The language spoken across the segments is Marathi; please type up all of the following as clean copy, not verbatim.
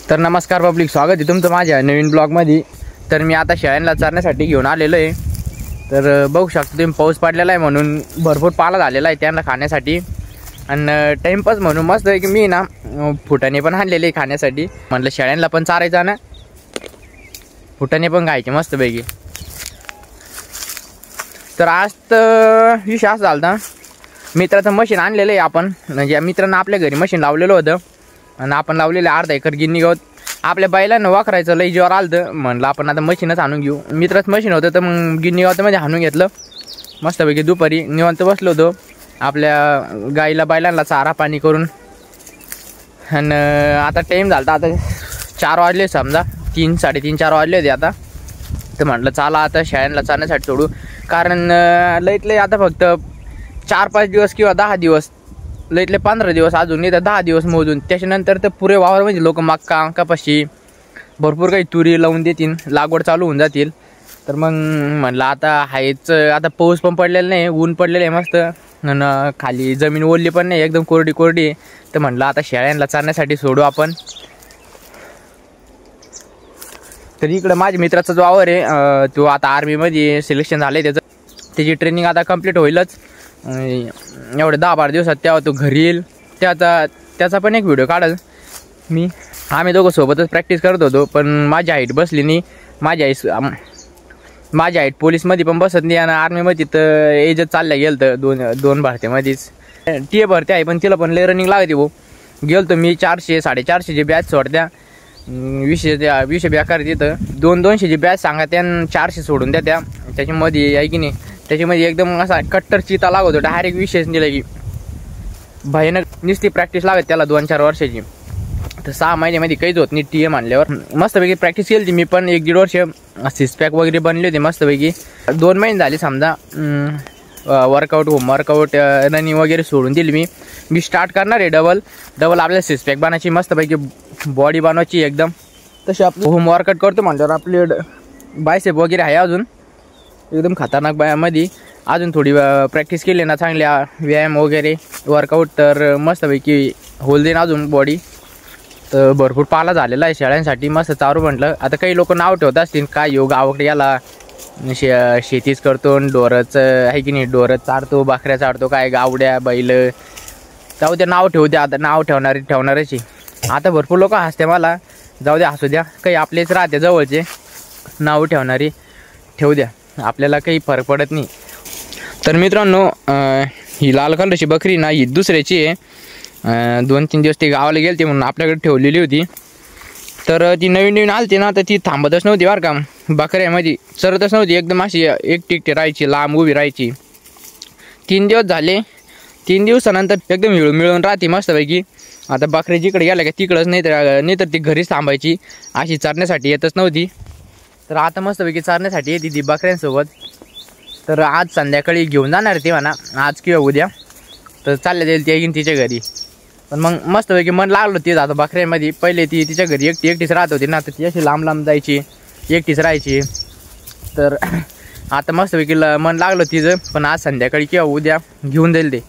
तर नमस्कार पब्लिक, स्वागत आहे तुमचं माझ्या नवीन ब्लॉगमध्ये। तर मी आता शेळ्यांना चारण्यासाठी घेऊन आलेलो आहे। तर बघू शकता तुम्ही, पाऊस पडलेला आहे म्हणून भरपूर पाला झालेला आहे त्यांना खाण्यासाठी। आणि टाइमपास म्हणून मस्त आहे की मी ना फुटाणे पण आणलेले खाण्यासाठी। म्हटलं शेळ्यांना पण चारायचं ना, फुटाणे पण खायचे मस्तपैकी। तर आज तर विषय असा झाला, मित्राचं मशीन आणलेलं आहे आपण, म्हणजे मित्रांना आपल्या घरी मशीन लावलेलं होतं आणि आपण लावलेलं अर्धा एकर गिन्नी गवत। आपल्या बैलांना वाखरायचं लई जीवावर आलं, म्हणलं आपण आता मशीनच आणून घेऊ। मित्राचं मशीन होतं तर मग गिन्नी गवतामध्ये आणून घेतलं मस्तपैकी। दुपारी निवांत बसलो होतो आपल्या गाईला बैलांना चारा पाणी करून। आणि आता टाईम झाला, आता 4 वाजले, समजा 3, 3:30, 4 वाजले होते आता। तर म्हटलं चला आता शेळ्यांना चारण्यासाठी सोडू, कारण लईतले आता फक्त 4-5 दिवस किंवा 10 दिवस, लईतले 15 दिवस अजून, नाही तर 10 दिवस मोजून। त्याच्यानंतर तर पुरे वावर म्हणजे लोक मक्का कपाशी भरपूर काही तुरी लावून देतील, लागवड चालू होऊन जातील। तर मग म्हणलं आता हायच, आता पाऊस पण पडलेला नाही, ऊन पडलेलं आहे मस्त, आणि खाली जमीन ओलली पण नाही, एकदम कोरडी कोरडी। तर म्हणलं आता शेळ्यांना चारण्यासाठी सोडू आपण। तर इकडं माझ्या मित्राचा जो वावर आहे, तो आता आर्मीमध्ये सिलेक्शन झालं आहे, त्याची ट्रेनिंग आता कंप्लीट होईलच एवढे 10-12 दिवसात। तेव्हा तो घरी येईल, त्याचा पण एक व्हिडिओ काढल मी। आम्ही दोघं सोबतच प्रॅक्टिस करत होतो, पण माझी हाईट बसली नाही। माझी हाईट पोलीसमध्ये पण बसत नाही, आणि आर्मीमध्ये तर एजच चालल्या गेलं तर दोन भरतीमध्येच। टी भरती आहे पण तिला पण लय रनिंग लागते भाऊ। गेलो तर मी 400-450ची बॅच सोडत्या, 200 बेकार तिथं 200-200ची बॅच सांगा त्या, 400 सोडून द्या त्या। त्याच्यामध्ये आहे की नाही, त्याच्यामध्ये एकदम असा कट्टर चिता लागत होता, डायरेक्ट विशेष दिला की भयानक नुसती प्रॅक्टिस लागत त्याला 2-4 वर्षाची। तर 6 महिन्यामध्ये काहीच होत नाही टी म्हणल्यावर। मस्तपैकी प्रॅक्टिस केली मी पण 1-1.5 वर्ष, 6 पॅक वगैरे बनले होते मस्तपैकी। 2 महिने झाले समजा, वर्कआउट, होम वर्कआउट, रनिंग वगैरे सोडून दिली मी स्टार्ट करणार आहे डबल आपल्याला 6 पॅक बनायची, मस्तपैकी बॉडी बनवायची एकदम। तसे आपलं होम वर्कआउट करतो म्हणल्यावर आपले बायसेप वगैरे आहे अजून एकदम खतरनाक बायामध्ये। अजून थोडी प्रॅक्टिस केली ना, चांगल्या व्यायाम वगैरे वर्कआउट, तर मस्तपैकी होल देईन अजून बॉडी। तर भरपूर पाला झालेला आहे शेळ्यांसाठी, मस्त चारू म्हटलं। आता काही लोक नाव ठेवत असतील काय योग आवडे याला, शेतीच करतो, डोरच आहे की नाही, डोरच चारतो, बकऱ्या चारतो, काय गावड्या बैल, जाऊ द्या नाव ठेवू द्या, आता नाव ठेवणारची। आता भरपूर लोक हसते मला, जाऊ द्या हसू द्या, काही आपलेच राहते जवळचे, नाव ठेवणारी ठेवू द्या, आपल्याला काही फरक पडत नाही। तर मित्रांनो, ही लाल कलरची बकरी ना, ही दुसऱ्याची आहे। 2-3 दिवस ती गावाला गेली म्हणून आपल्याकडे ठेवलेली होती। तर ती नवीन आलती ना, तर ती थांबतच नव्हती बरं का, बकऱ्यामध्ये चरतच नव्हती, एकदम अशी एकटी राहायची, लांब उभी राहायची। 3 दिवस झाले, 3 दिवसानंतर एकदम मिळून राहते मस्तपैकी। आता बकरी जिकडे गेल्या का तिकडंच, नाही तर ती घरीच थांबायची, अशी चरण्यासाठी येतच नव्हती। तर आता मस्तपैकी चारण्यासाठी येते ती बकऱ्यांसोबत। तर आज संध्याकाळी घेऊन जाणार ती म्हणा, आज किंवा उद्या, तर चालल्या जाईल ती येईन तिच्या घरी। पण मग मस्तपैकी मन लागलं ती आता बकऱ्यांमध्ये। पहिले ती तिच्या घरी एकटीच राहत होती ना, तर ती अशी लांब जायची, एकटीच राहायची। तर आता मस्तपैकी मन लागलं तिचं, पण आज संध्याकाळी किंवा उद्या घेऊन जाईल ते।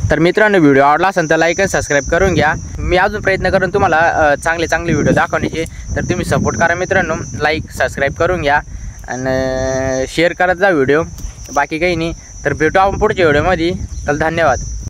तर मित्रांनो, व्हिडिओ आवडला असेल तर लाईक आणि सबस्क्राईब करून घ्या। मी अजून प्रयत्न करून तुम्हाला चांगले व्हिडिओ दाखवण्याचे, तर तुम्ही सपोर्ट करा मित्रांनो, लाईक सबस्क्राईब करून घ्या आणि शेअर करत जा व्हिडिओ। बाकी काही नाही, तर भेटू आपण पुढच्या व्हिडिओमध्ये। तर धन्यवाद।